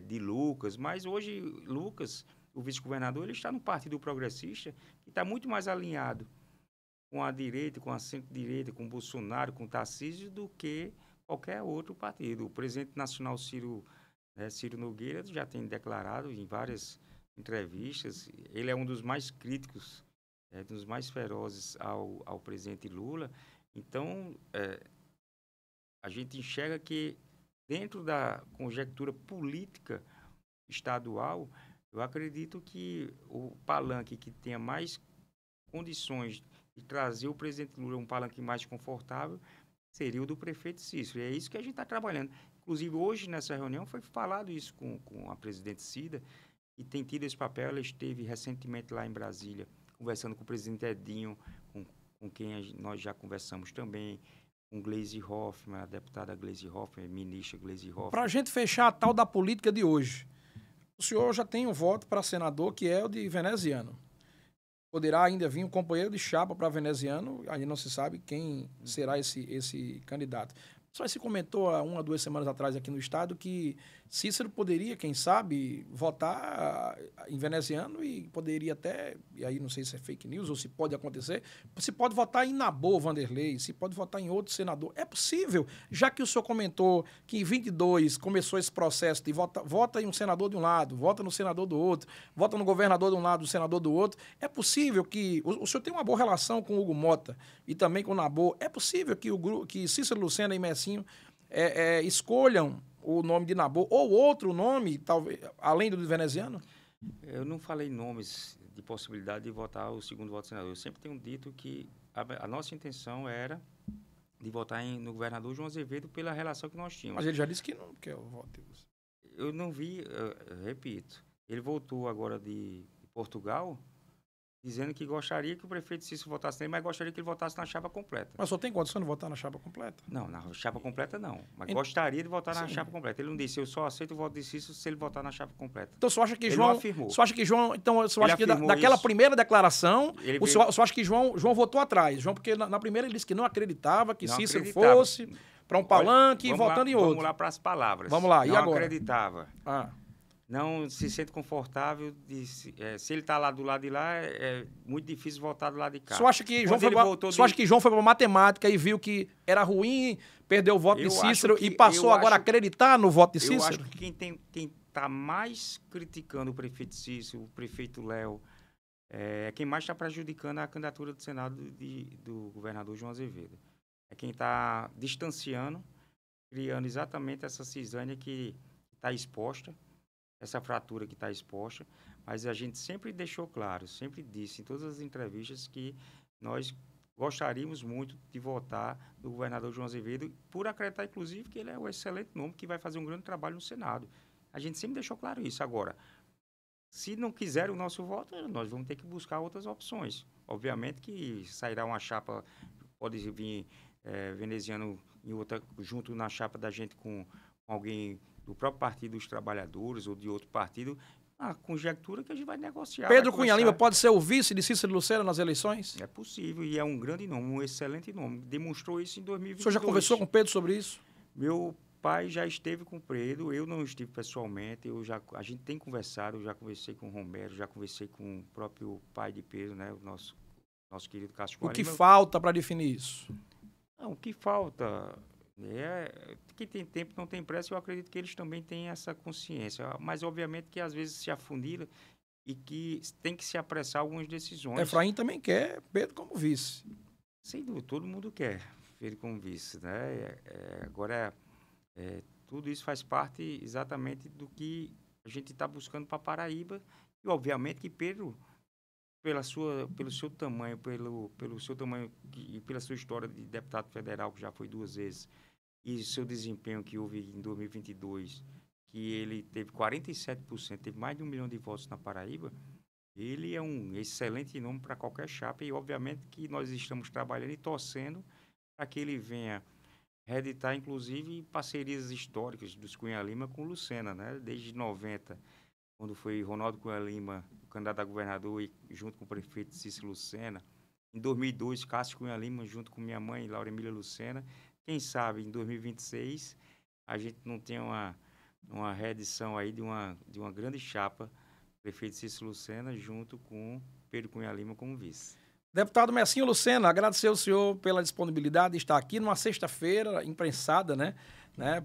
de Lucas, mas hoje Lucas, o vice-governador, ele está no Partido Progressista, que está muito mais alinhado com a direita, com a centro-direita, com o Bolsonaro, com o Tarcísio, do que qualquer outro partido. O presidente nacional Ciro Nogueira já tem declarado em várias entrevistas, ele é um dos mais críticos, dos mais ferozes ao presidente Lula. Então, a gente enxerga que dentro da conjectura política estadual, eu acredito que o palanque que tenha mais condições de trazer o presidente Lula um palanque mais confortável seria o do prefeito Cícero. E é isso que a gente está trabalhando. Inclusive, hoje, nessa reunião, foi falado isso com a presidente Cida, e tem tido esse papel. Ela esteve recentemente lá em Brasília, conversando com o presidente Edinho, com quem nós já conversamos também, com Gleisi Hoffmann, a deputada Gleisi Hoffmann, ministra Gleisi Hoffmann. Para a gente fechar a tal da política de hoje, o senhor já tem um voto para senador, que é o de veneziano. Poderá ainda vir um companheiro de chapa para veneziano, ainda não se sabe quem será esse candidato. Só se comentou há 1 ou 2 semanas atrás aqui no estado que Cícero poderia, quem sabe, votar em veneziano e poderia até, e aí não sei se é fake news ou se pode acontecer, se pode votar em Nabor Vanderlei, se pode votar em outro senador. É possível, já que o senhor comentou que em 22 começou esse processo de vota em um senador de um lado, vota no senador do outro, vota no governador de um lado, no senador do outro. É possível que o senhor tem uma boa relação com o Hugo Mota e também com o Nabor. É possível que Cícero Lucena e Messinho escolham o nome de Nabor ou outro nome, talvez, além do veneziano? Eu não falei nomes de possibilidade de votar o segundo voto do senador. Eu sempre tenho dito que a nossa intenção era de votar no governador João Azevedo pela relação que nós tínhamos. Mas ele já disse que não quer o voto. Eu não vi, repito, ele voltou agora de Portugal dizendo que gostaria que o prefeito Cícero votasse nele, mas gostaria que ele votasse na chapa completa. Mas só tem condição de votar na chapa completa? Não, na chapa completa não. Mas gostaria de votar na chapa completa. Ele não disse, eu só aceito o voto de Cícero se ele votar na chapa completa. Então, você acha que ele João... não afirmou. Você acha que João... Então, você acha que daquela isso. primeira declaração, Ele você acha que João votou atrás? João, porque na primeira ele disse que não acreditava que não Cícero acreditava. fosse para um palanque e votando em outro. Vamos lá para as palavras. Vamos lá, e não agora? Não acreditava. Ah. Não se sente confortável. Se ele está lá do lado de lá, é muito difícil voltar do lado de cá. Você acha que João foi para matemática e viu que era ruim, perdeu o voto de Cícero e passou agora a acreditar no voto de Cícero? Eu acho que quem está mais criticando o prefeito Cícero, o prefeito Léo, é quem mais está prejudicando a candidatura do Senado do governador João Azevedo. É quem está distanciando, criando exatamente essa cisânia que está exposta, essa fratura que está exposta, mas a gente sempre deixou claro, sempre disse em todas as entrevistas que nós gostaríamos muito de votar no governador João Azevedo, por acreditar, inclusive, que ele é um excelente nome que vai fazer um grande trabalho no Senado. A gente sempre deixou claro isso. Agora, se não quiser o nosso voto, nós vamos ter que buscar outras opções. Obviamente que sairá uma chapa, pode vir veneziano em outra, junto na chapa da gente com alguém do próprio Partido dos Trabalhadores ou de outro partido, a conjectura que a gente vai negociar. Pedro Cunha Lima pode ser o vice de Cícero Lucena nas eleições? É possível, e é um grande nome, um excelente nome. Demonstrou isso em 2022. O senhor já conversou com o Pedro sobre isso? Meu pai já esteve com o Pedro, eu não estive pessoalmente, a gente tem conversado, eu já conversei com o Romero, já conversei com o próprio pai de Pedro, né, o nosso querido Cássio Cunha Lima. O que Lima. falta para definir isso? Não, o que falta... que tem tempo, não tem pressa, eu acredito que eles também têm essa consciência, mas obviamente que às vezes se afunila e que tem que se apressar algumas decisões. Efraim também quer Pedro como vice. Sem dúvida, todo mundo quer Pedro como vice, né? Agora, tudo isso faz parte exatamente do que a gente está buscando para Paraíba e obviamente que Pedro, pelo seu tamanho, pelo seu tamanho e pela sua história de deputado federal, que já foi 2 vezes, e seu desempenho que houve em 2022, que ele teve 47%, teve mais de 1 milhão de votos na Paraíba, ele é um excelente nome para qualquer chapa e, obviamente, que nós estamos trabalhando e torcendo para que ele venha reeditar, inclusive, parcerias históricas dos Cunha Lima com Lucena, né? Desde 90, quando foi Ronaldo Cunha Lima, o candidato a governador, e junto com o prefeito Cícero Lucena. Em 2002, Cássio Cunha Lima, junto com minha mãe, Laura Emília Lucena. Quem sabe, em 2026, a gente não tem uma reedição aí de uma grande chapa, prefeito Cícero Lucena, junto com Pedro Cunha Lima como vice. Deputado Messinho Lucena, agradecer ao senhor pela disponibilidade de estar aqui numa sexta-feira, imprensada, né?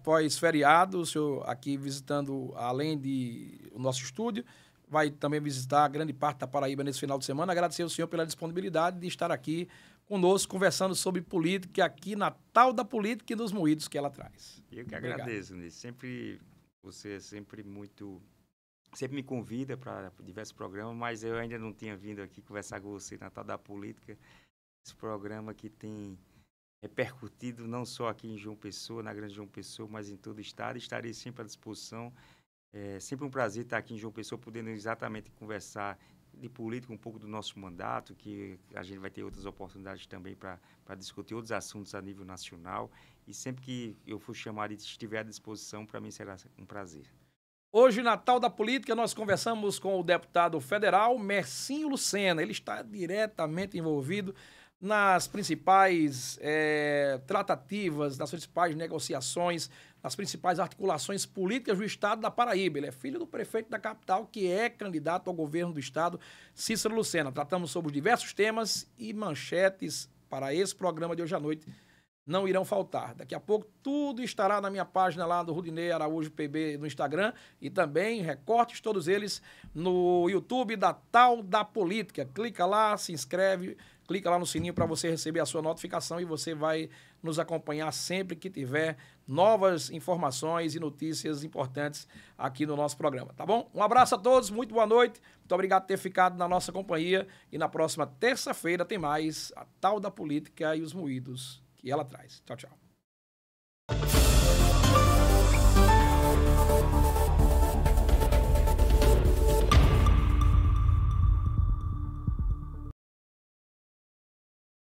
Pós-feriado, o senhor aqui visitando, além do nosso estúdio, vai também visitar grande parte da Paraíba nesse final de semana. Agradecer ao senhor pela disponibilidade de estar aqui conosco, conversando sobre política aqui na Tal da Política e dos Moídos que ela traz. Eu que agradeço, Nisso. Você é sempre me convida para diversos programas, mas eu ainda não tinha vindo aqui conversar com você na Tal da Política. Esse programa que tem repercutido não só aqui em João Pessoa, na Grande João Pessoa, mas em todo o estado. Estarei sempre à disposição. É sempre um prazer estar aqui em João Pessoa, podendo exatamente conversar de política, um pouco do nosso mandato, que a gente vai ter outras oportunidades também para discutir outros assuntos a nível nacional. E sempre que eu for chamado e estiver à disposição, para mim será um prazer. Hoje, na Tal da Política, nós conversamos com o deputado federal Messinho Lucena. Ele está diretamente envolvido nas principais tratativas, nas principais negociações, nas principais articulações políticas do estado da Paraíba. Ele é filho do prefeito da capital, que é candidato ao governo do estado, Cícero Lucena. Tratamos sobre diversos temas e manchetes para esse programa de hoje à noite não irão faltar. Daqui a pouco tudo estará na minha página lá do Rudinei Araújo PB no Instagram e também recortes todos eles no YouTube da Tal da Política. Clica lá, se inscreve, clica lá no sininho para você receber a sua notificação e você vai nos acompanhar sempre que tiver novas informações e notícias importantes aqui no nosso programa, tá bom? Um abraço a todos, muito boa noite, muito obrigado por ter ficado na nossa companhia e na próxima terça-feira tem mais a Tal da Política e os Moídos que ela traz. Tchau, tchau.